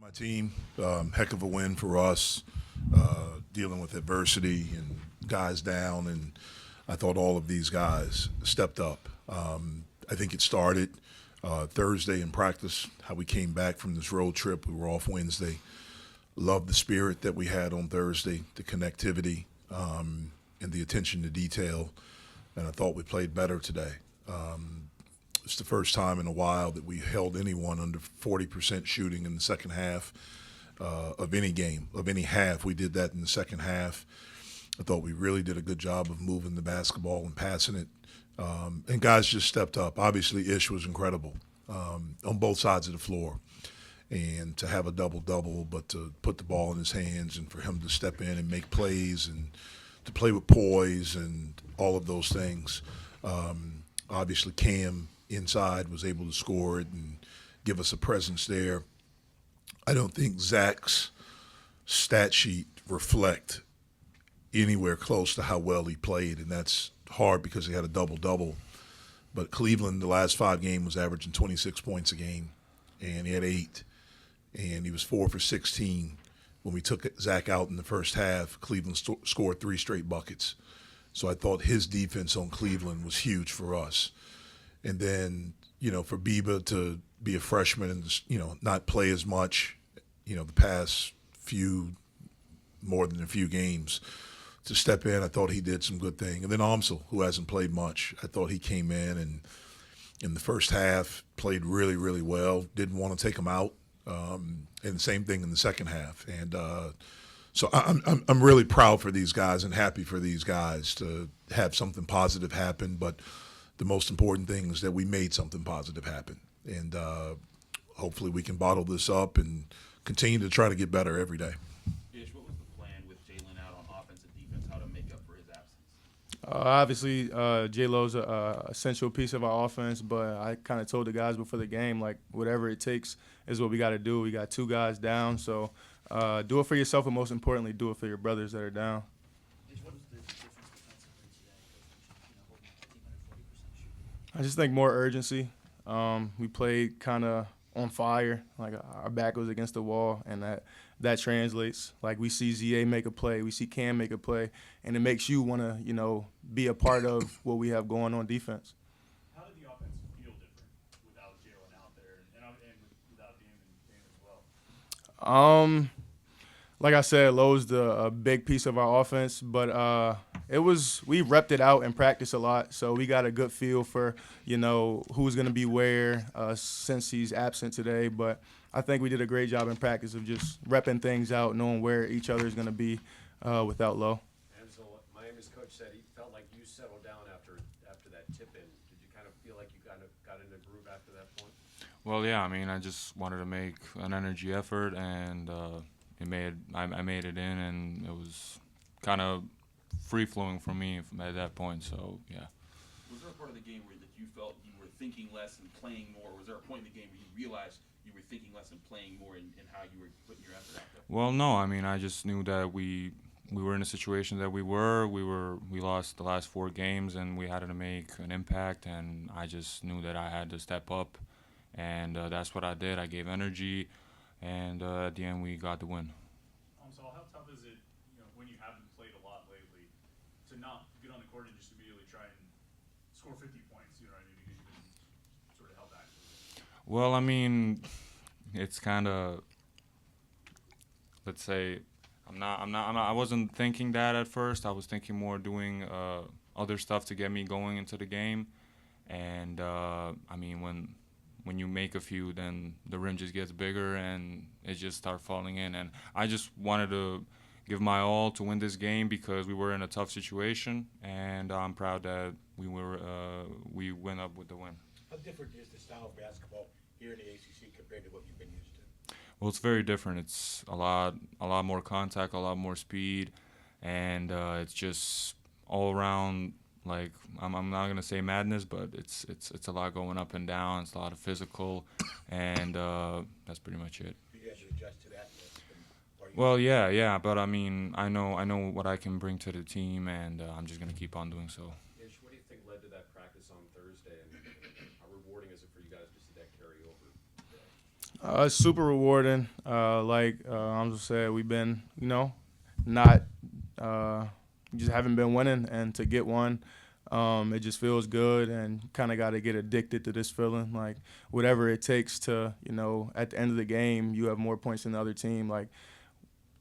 My team, heck of a win for us, dealing with adversity and guys down, and I thought all of these guys stepped up. I think it started Thursday in practice, how we came back from this road trip. We were off Wednesday. Loved the spirit that we had on Thursday, the connectivity, and the attention to detail, and I thought we played better today. It's the first time in a while that we held anyone under 40% shooting in the second half of any game, of any half. We did that in the second half. I thought we really did a good job of moving the basketball and passing it. And guys just stepped up. Obviously, Ish was incredible on both sides of the floor. And to have a double-double, but to put the ball in his hands and for him to step in and make plays and to play with poise and all of those things. Obviously, Cam inside was able to score it and give us a presence there. I don't think Zach's stat sheet reflect anywhere close to how well he played, and that's hard because he had a double-double. But Cleveland, the last 5 games, was averaging 26 points a game, and he had 8, and he was 4 for 16. When we took Zach out in the first half, Cleveland scored 3 straight buckets. So I thought his defense on Cleveland was huge for us. And then, for Biba to be a freshman and, not play as much, the past more than a few games, to step in, I thought he did some good thing. And then Amsal, who hasn't played much, I thought he came in and in the first half played really, really well. Didn't want to take him out. And the same thing in the second half. And so I'm really proud for these guys and happy for these guys to have something positive happen. But the most important thing is that we made something positive happen. And hopefully we can bottle this up and continue to try to get better every day. Ish, what was the plan with Jalen out on offense and defense, how to make up for his absence? Obviously, J-Lo's an essential piece of our offense, but I kind of told the guys before the game, whatever it takes is what we got to do. We got 2 guys down, so do it for yourself, and most importantly, do it for your brothers that are down. What was the difference defensively today? Holding the team under 40% shooting. I just think more urgency. We played kind of on fire, our back was against the wall, and that translates. We see ZA make a play, we see Cam make a play, and it makes you want to, be a part of what we have going on defense. How did the offense feel different without Jalen out there and without Dame as well? Like I said, Lowe's a big piece of our offense, but we repped it out in practice a lot, so we got a good feel for who's going to be where since he's absent today. But I think we did a great job in practice of just repping things out, knowing where each other is going to be without Lowe. Amsal, Miami's coach said he felt like you settled down after that tip-in. Did you kind of feel like you got in a groove after that point? Well, yeah. I just wanted to make an energy effort, and I made it in, and it was kind of free-flowing for me at that point. So, yeah. Was there a part of the game where that you felt you were thinking less and playing more? Was there a point in the game where you realized you were thinking less and playing more in how you were putting your effort out there? Well, no. I just knew that we were in a situation that we lost the last 4 games, and we had to make an impact, and I just knew that I had to step up, and that's what I did. I gave energy, and at the end we got the win. So how tough is it, when you haven't played a lot lately, to not get on the court and just immediately try and score 50 points? You know what I mean? Because you've been sort of held back. Well, it's kind of, let's say, I wasn't thinking that at first. I was thinking more doing other stuff to get me going into the game, and when you make a few, then the rim just gets bigger and it just starts falling in. And I just wanted to give my all to win this game because we were in a tough situation, and I'm proud that we went up with the win. How different is the style of basketball here in the ACC compared to what you've been used to? Well, it's very different. It's a lot more contact, a lot more speed, and it's just all around. I'm not gonna say madness, but it's a lot going up and down. It's a lot of physical, and that's pretty much it. You guys adjust to that. Well, yeah, but I know what I can bring to the team, and I'm just gonna keep on doing so. Ish, what do you think led to that practice on Thursday, and how rewarding is it for you guys to see that carry over? It's super rewarding. Like Amsal said, we've been, not just haven't been winning, and to get one, it just feels good, and kind of got to get addicted to this feeling. Like whatever it takes to, at the end of the game, you have more points than the other team. Like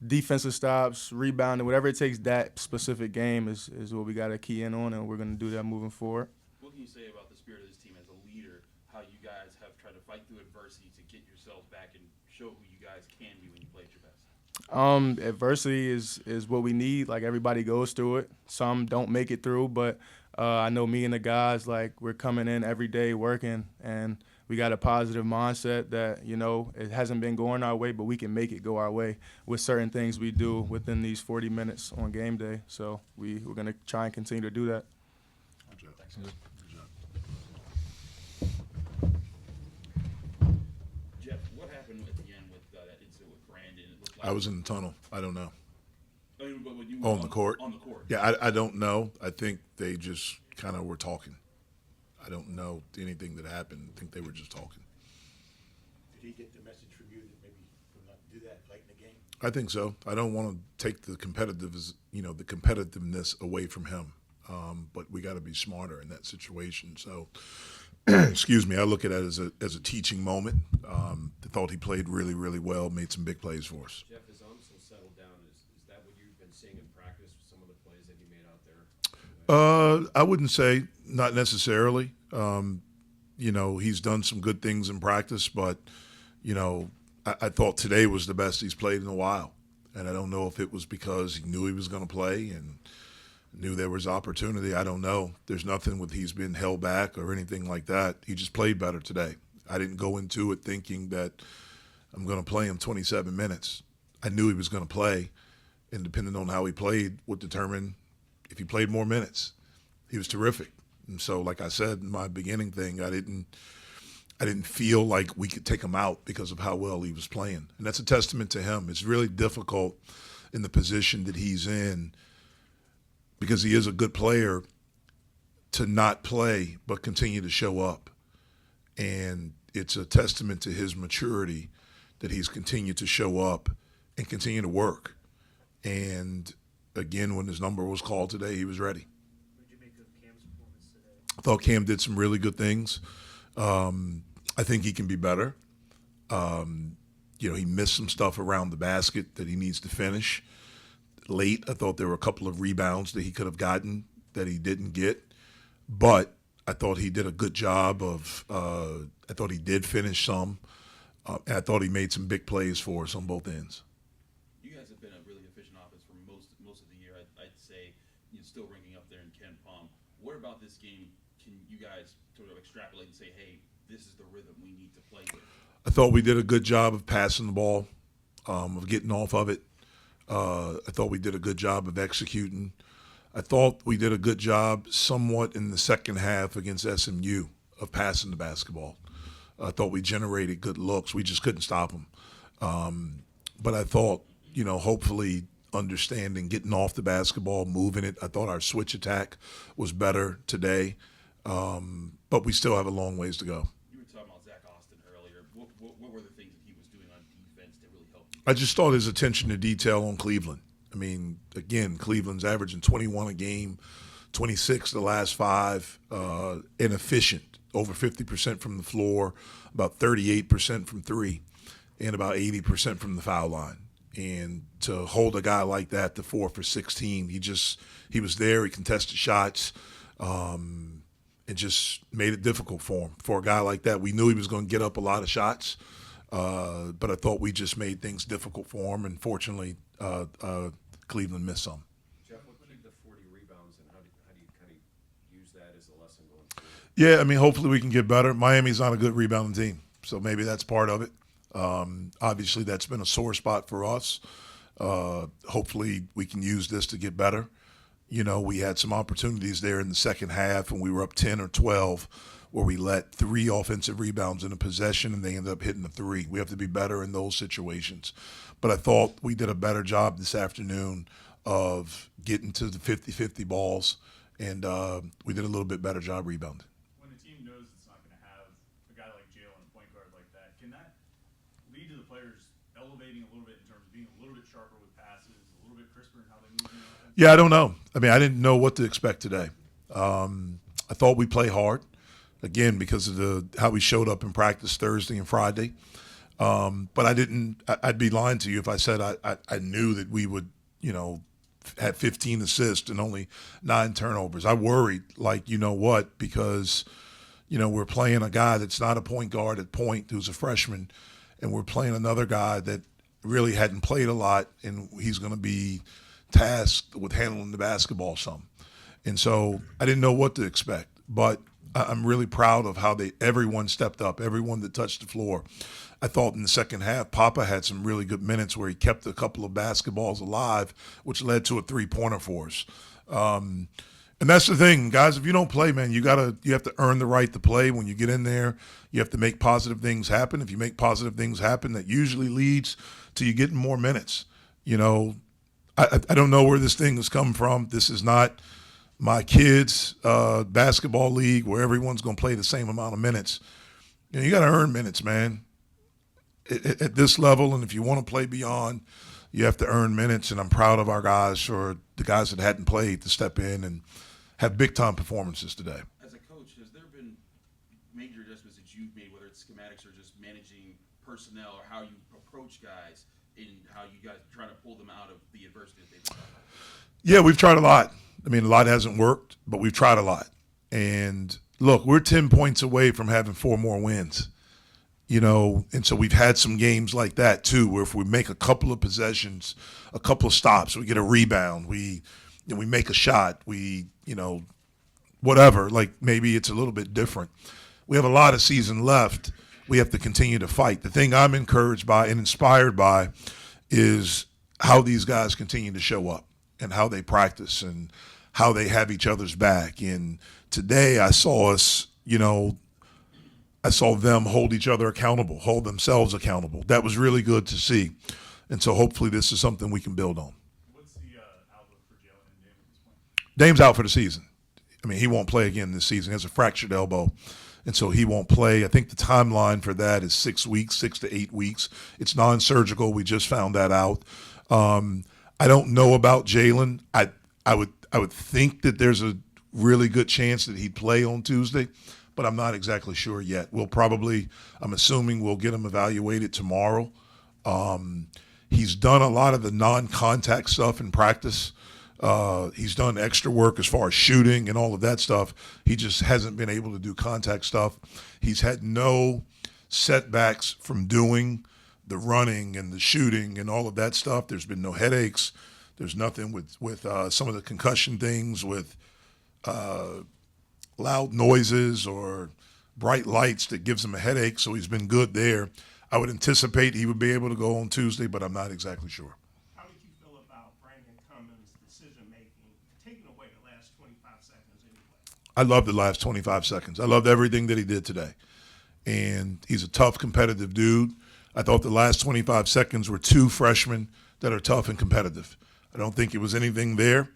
defensive stops, rebounding, whatever it takes that specific game is what we got to key in on, and we're going to do that moving forward. What can you say about the spirit of this team as a leader? How you guys have tried to fight through adversity to get yourselves back and show who you guys can be when you play at your best? Adversity is what we need. Like everybody goes through it. Some don't make it through, but I know me and the guys, like we're coming in every day working, and we got a positive mindset that, it hasn't been going our way, but we can make it go our way with certain things we do within these 40 minutes on game day. So we're going to try and continue to do that. Good job. Good job. Jeff, what happened at the end with that incident with Brandon? It looked like I was in the tunnel. I don't know. I mean, but when you On the court? On the court. Yeah, I don't know. I think they just kind of were talking. I don't know anything that happened. I think they were just talking. Did he get the message from you that maybe will not do that late in the game? I think so. I don't want to take the competitiveness away from him, but we got to be smarter in that situation. So, excuse me, I look at it as a teaching moment. I thought he played really, really well, made some big plays for us. Jeff, as Amsal settled down, is that what you've been seeing in practice with some of the plays that he made out there? I wouldn't say not necessarily. He's done some good things in practice, but, I thought today was the best he's played in a while. And I don't know if it was because he knew he was going to play and knew there was opportunity. I don't know. There's nothing with he's been held back or anything like that. He just played better today. I didn't go into it thinking that I'm going to play him 27 minutes. I knew he was going to play, and depending on how he played would determine if he played more minutes. He was terrific. And so, like I said in my beginning thing, I didn't feel like we could take him out because of how well he was playing. And that's a testament to him. It's really difficult in the position that he's in, because he is a good player, to not play but continue to show up. And it's a testament to his maturity that he's continued to show up and continue to work. And again, when his number was called today, he was ready. What did you make of Cam's performance today? I thought Cam did some really good things. I think he can be better. He missed some stuff around the basket that he needs to finish. Late, I thought there were a couple of rebounds that he could have gotten that he didn't get. But I thought he did a good job of I thought he did finish some. And I thought he made some big plays for us on both ends. You guys have been a really efficient offense for most of the year. I'd say you're still ranking up there in Ken Palm. What about this game can you guys sort of extrapolate and say, hey, this is the rhythm we need to play with? I thought we did a good job of passing the ball, of getting off of it. I thought we did a good job of executing. I thought we did a good job somewhat in the second half against SMU of passing the basketball. I thought we generated good looks. We just couldn't stop them. But I thought, hopefully understanding, getting off the basketball, moving it. I thought our switch attack was better today. But we still have a long ways to go. You were talking about Zach Austin earlier. What were the things that he was doing on defense that really helped you? I just thought his attention to detail on Cleveland. I mean, again, Cleveland's averaging 21 a game, 26 the last 5, inefficient, over 50% from the floor, about 38% from 3, and about 80% from the foul line. And to hold a guy like that to 4 for 16, he was there, he contested shots, and just made it difficult for him. For a guy like that, we knew he was going to get up a lot of shots, but I thought we just made things difficult for him, and fortunately, Cleveland missed some. Jeff, what keep the 40 rebounds, and how do you kind of use that as a lesson going forward? Yeah, I mean, hopefully we can get better. Miami's not a good rebounding team, so maybe that's part of it. Obviously, that's been a sore spot for us. Hopefully we can use this to get better. We had some opportunities there in the second half, and we were up 10 or 12 where we let 3 offensive rebounds in a possession, and they ended up hitting the 3. We have to be better in those situations. But I thought we did a better job this afternoon of getting to the 50-50 balls, and we did a little bit better job rebounding. When a team knows it's not going to have a guy like Jalen, a point guard like that, can that lead to the players elevating a little bit in terms of being a little bit sharper with passes, a little bit crisper in how they move in the offense? Yeah, I don't know. I mean, I didn't know what to expect today. I thought we play hard, again, because of how we showed up in practice Thursday and Friday. But I didn't. I'd be lying to you if I said I knew that we would, have 15 assists and only 9 turnovers. I worried, like, you know what, because, we're playing a guy that's not a point guard at point who's a freshman, and we're playing another guy that really hadn't played a lot, and he's going to be tasked with handling the basketball some. And so I didn't know what to expect, but I'm really proud of how everyone stepped up, everyone that touched the floor. I thought in the second half, Papa had some really good minutes where he kept a couple of basketballs alive, which led to a 3-pointer for us. And that's the thing, guys. If you don't play, man, you have to earn the right to play. When you get in there, you have to make positive things happen. If you make positive things happen, that usually leads to you getting more minutes. I don't know where this thing has come from. This is not my kids' basketball league where everyone's going to play the same amount of minutes. You got to earn minutes, man. At this level, and if you want to play beyond, you have to earn minutes, and I'm proud of our guys, for the guys that hadn't played, to step in and have big-time performances today. As a coach, has there been major adjustments that you've made, whether it's schematics or just managing personnel, or how you approach guys and how you guys try to pull them out of the adversity that they've been through? Yeah, we've tried a lot. I mean, a lot hasn't worked, but we've tried a lot. And, look, we're 10 points away from having 4 more wins. And so we've had some games like that too, where if we make a couple of possessions, a couple of stops, we get a rebound, we make a shot, whatever, like maybe it's a little bit different. We have a lot of season left. We have to continue to fight. The thing I'm encouraged by and inspired by is how these guys continue to show up and how they practice and how they have each other's back. And today I saw us, I saw them hold each other accountable, hold themselves accountable. That was really good to see. And so hopefully this is something we can build on. What's the outlook for Jalen and Dame at this point? Dame's out for the season. I mean, he won't play again this season. He has a fractured elbow, and so he won't play. I think the timeline for that is 6 weeks, 6 to 8 weeks. It's non-surgical. We just found that out. I don't know about Jalen. I would think that there's a really good chance that he'd play on Tuesday, but I'm not exactly sure yet. I'm assuming we'll get him evaluated tomorrow. He's done a lot of the non-contact stuff in practice. He's done extra work as far as shooting and all of that stuff. He just hasn't been able to do contact stuff. He's had no setbacks from doing the running and the shooting and all of that stuff. There's been no headaches. There's nothing with some of the concussion things with loud noises or bright lights that gives him a headache, so he's been good there. I would anticipate he would be able to go on Tuesday, but I'm not exactly sure. How did you feel about Brandon Cummins' decision-making, taking away the last 25 seconds anyway? I loved the last 25 seconds. I loved everything that he did today. And he's a tough, competitive dude. I thought the last 25 seconds were 2 freshmen that are tough and competitive. I don't think it was anything there.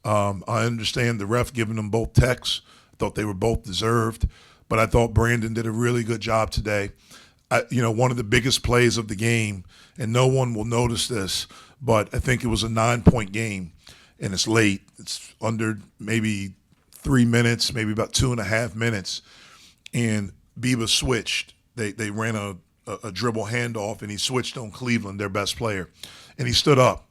I understand the ref giving them both techs. I thought they were both deserved, but I thought Brandon did a really good job today. One of the biggest plays of the game, and no one will notice this, but I think it was a 9-point game, and it's late. It's under maybe 3 minutes, maybe about 2.5 minutes, and Biba switched. They ran a dribble handoff, and he switched on Cleveland, their best player, and he stood up.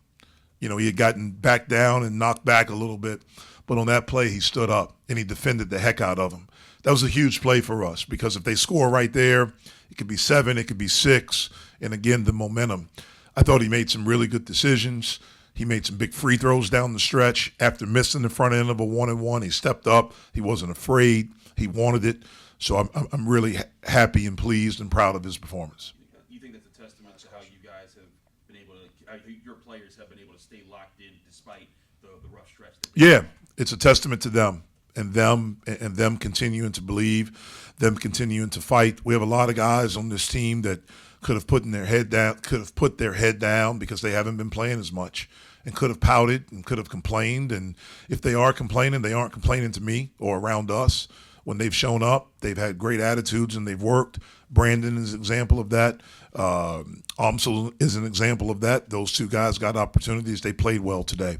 He had gotten back down and knocked back a little bit, but on that play, he stood up, and he defended the heck out of him. That was a huge play for us because if they score right there, it could be 7, it could be 6, and again, the momentum. I thought he made some really good decisions. He made some big free throws down the stretch. After missing the front end of a 1-and-1, he stepped up. He wasn't afraid. He wanted it. So I'm really happy and pleased and proud of his performance. You think that's a testament to how you guys have been able to, your players have been able to stay locked in despite the rough stretch? Yeah, it's a testament to them. And them continuing to believe, them continuing to fight. We have a lot of guys on this team that could have put their head down because they haven't been playing as much, and could have pouted and could have complained. And if they are complaining, they aren't complaining to me or around us. when they've shown up, they've had great attitudes and they've worked. Brandon is an example of that. Amsal is an example of that. Those two guys got opportunities. They played well today.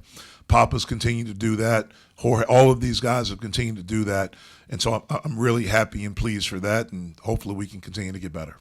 Papa's continued to do that. Jorge, all of these guys have continued to do that. And so I'm really happy and pleased for that, and hopefully we can continue to get better.